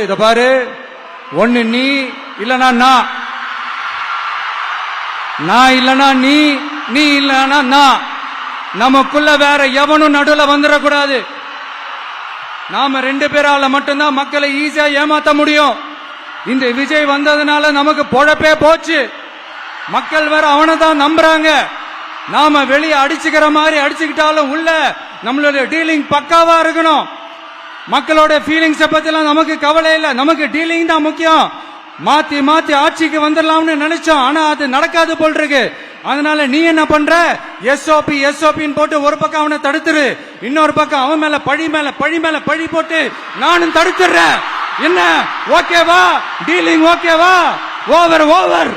இத பாரு, ஒண்ணு நீ இல்லனா நான் இல்லனா நீ இல்லனா நான். நமக்குள்ள வேற எவனும் நடுவுல வந்துடக்கூடாது. நாம 2 பேரால மட்டும்தான் மக்களை ஈஸியா ஏமாத்த முடியும். இந்த விஜய் வந்ததுனால நமக்கு பொழப்பே போச்சு. மக்கள் வேற அவனை தான் நம்புறாங்க. நாம வெளியே அடிச்சுக்கிற மாதிரி அடிச்சுக்கிட்டாலும் உள்ள நம்மளுடைய டீலிங் பக்காவா இருக்கணும். மக்களோட ஃபீலிங்ஸ பத்திலாம் நமக்கு கவலை இல்லை. நமக்கு டீலிங் தான் முக்கியம். மாத்தி மாத்தி ஆட்சிக்கு வந்துடலாம்னு நினைச்சோம், ஆனா அது நடக்காது போல் இருக்கு. அதனால நீ என்ன பண்ற, எஸ்ஓபின்னு போட்டு ஒரு பக்கம் அவனை தடுத்துரு, இன்னொரு பக்கம் அவன் மேல பழி போட்டு நானும் தடுத்துறேன். என்ன ஓகேவா? டீலிங் ஓகேவா? ஓவர்.